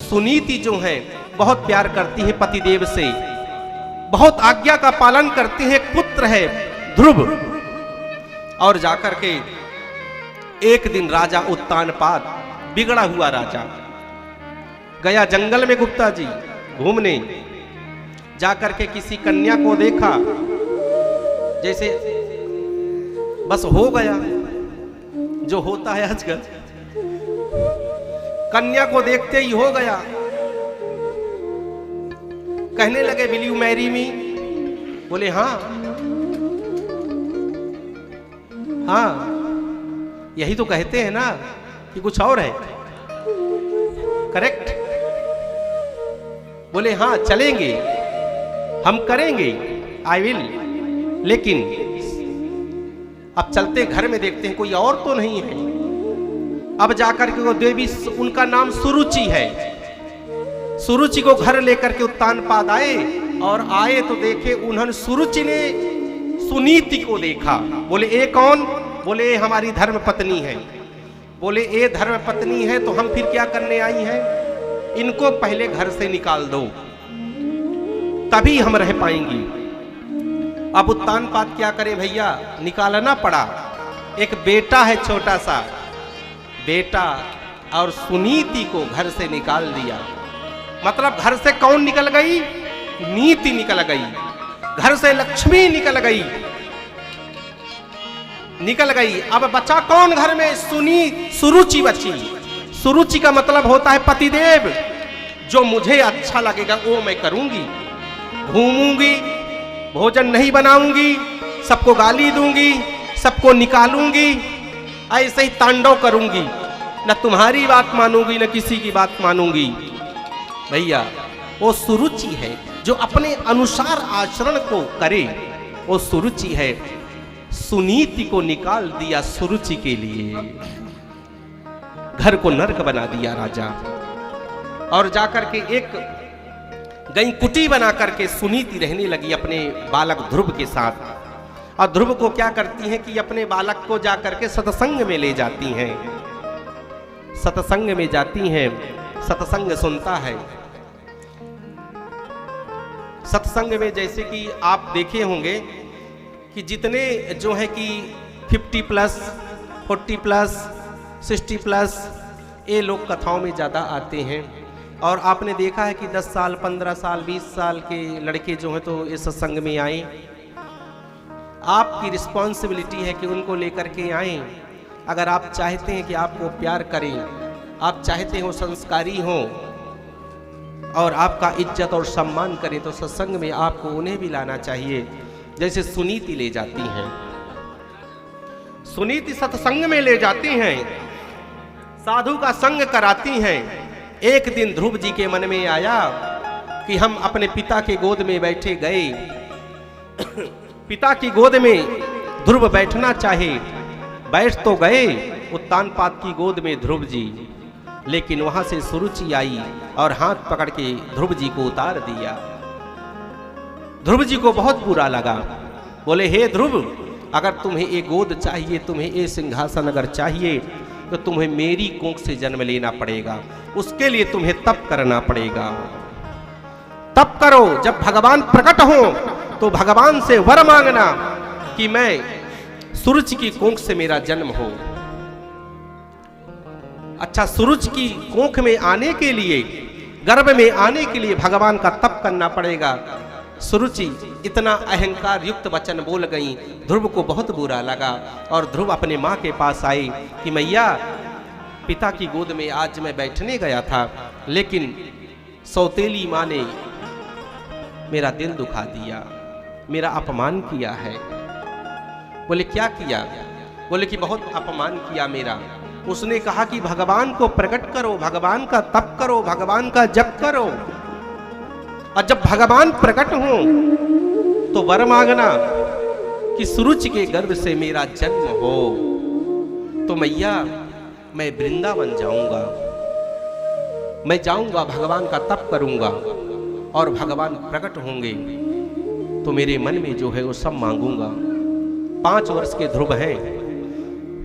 सुनीति जो है बहुत प्यार करती है पतिदेव से, बहुत आज्ञा का पालन करते हैं। पुत्र है ध्रुव। और जाकर के एक दिन राजा उत्तानपाद, बिगड़ा हुआ राजा, गया जंगल में गुप्ता जी घूमने। जाकर के किसी कन्या को देखा, जैसे बस हो गया जो होता है आजकल, कन्या को देखते ही हो गया। कहने लगे विल यू मैरी मी? बोले हाँ हाँ, यही तो कहते हैं ना कि कुछ और है। करेक्ट? बोले हाँ चलेंगे, हम करेंगे, आई विल। लेकिन अब चलते घर में देखते हैं कोई और तो नहीं है। अब जाकर के वो देवी, उनका नाम सुरुचि है, सुरुचि को घर लेकर के उत्तानपाद आए। और आए तो देखे, उन्होंने, सुरुचि ने सुनीति को देखा। बोले ए कौन? बोले ए हमारी धर्म पत्नी है। बोले ए धर्म पत्नी है तो हम फिर क्या करने आई हैं? इनको पहले घर से निकाल दो, तभी हम रह पाएंगी। अब उत्तानपाद क्या करे भैया, निकालना पड़ा। एक बेटा है छोटा सा बेटा, और सुनीति को घर से निकाल दिया। मतलब घर से कौन निकल गई? नीति निकल गई, घर से लक्ष्मी निकल गई, निकल गई। अब बचा कौन घर में? सुरुचि बची। सुरुचि का मतलब होता है पतिदेव। जो मुझे अच्छा लगेगा वो मैं करूंगी, घूमूंगी, भोजन नहीं बनाऊंगी, सबको गाली दूंगी, सबको निकालूंगी, ऐसे ही तांडव करूंगी, न तुम्हारी बात मानूंगी न किसी की बात मानूंगी। भैया वो सुरुचि है, जो अपने अनुसार आचरण को करे, वो सुरुचि है। सुनीति को निकाल दिया सुरुचि के लिए, घर को नर्क बना दिया राजा। और जाकर के एक गई कुटी बना करके सुनीति रहने लगी अपने बालक ध्रुव के साथ। और ध्रुव को क्या करती हैं कि अपने बालक को जाकर के सत्संग में ले जाती हैं, सत्संग में जाती हैं, सत्संग सुनता है। सत्संग में जैसे कि आप देखे होंगे कि जितने जो है कि 50+, 40+, 60+, ये लोग कथाओं में ज़्यादा आते हैं। और आपने देखा है कि 10 साल, 15 साल, 20 साल के लड़के जो हैं तो इस सत्संग में आए। आपकी रिस्पॉन्सिबिलिटी है कि उनको लेकर के आएँ। अगर आप चाहते हैं कि आपको प्यार करें, आप चाहते हो संस्कारी हो और आपका इज्जत और सम्मान करें, तो सत्संग में आपको उन्हें भी लाना चाहिए। जैसे सुनीति ले जाती हैं, सुनीति सत्संग में ले जाती हैं, साधु का संग कराती हैं। एक दिन ध्रुव जी के मन में आया कि हम अपने पिता के गोद में बैठे गए। पिता की गोद में ध्रुव बैठना चाहे, बैठ तो गए उत्तानपाद की गोद में ध्रुव जी, लेकिन वहां से सुरुचि आई और हाथ पकड़ के ध्रुव जी को उतार दिया। ध्रुव जी को बहुत बुरा लगा। बोले हे ध्रुव, अगर तुम्हें ये गोद चाहिए, तुम्हें ये सिंहासन अगर चाहिए, तो तुम्हें मेरी कोख से जन्म लेना पड़ेगा। उसके लिए तुम्हें तप करना पड़ेगा। तप करो, जब भगवान प्रकट हो तो भगवान से वर मांगना कि मैं सूरज की कोख से मेरा जन्म हो। अच्छा, सूरज की कोख में आने के लिए, गर्भ में आने के लिए भगवान का तप करना पड़ेगा। सुरुचि इतना अहंकार युक्त वचन बोल गई, ध्रुव को बहुत बुरा लगा। और ध्रुव अपने माँ के पास आई कि मैया, पिता की गोद में आज मैं बैठने गया था, लेकिन सौतेली माँ ने मेरा दिल दुखा दिया, मेरा अपमान किया है। बोले क्या किया? बोले कि बहुत अपमान किया मेरा। उसने कहा कि भगवान को प्रकट करो, भगवान का तप करो, भगवान का जप करो, और जब भगवान प्रकट हो तो वर मांगना कि सूरज के गर्भ से मेरा जन्म हो। तो मैया, मैं वृंदावन जाऊंगा, मैं जाऊंगा, भगवान का तप करूंगा और भगवान प्रकट होंगे तो मेरे मन में जो है वो सब मांगूंगा। 5 वर्ष के ध्रुव हैं,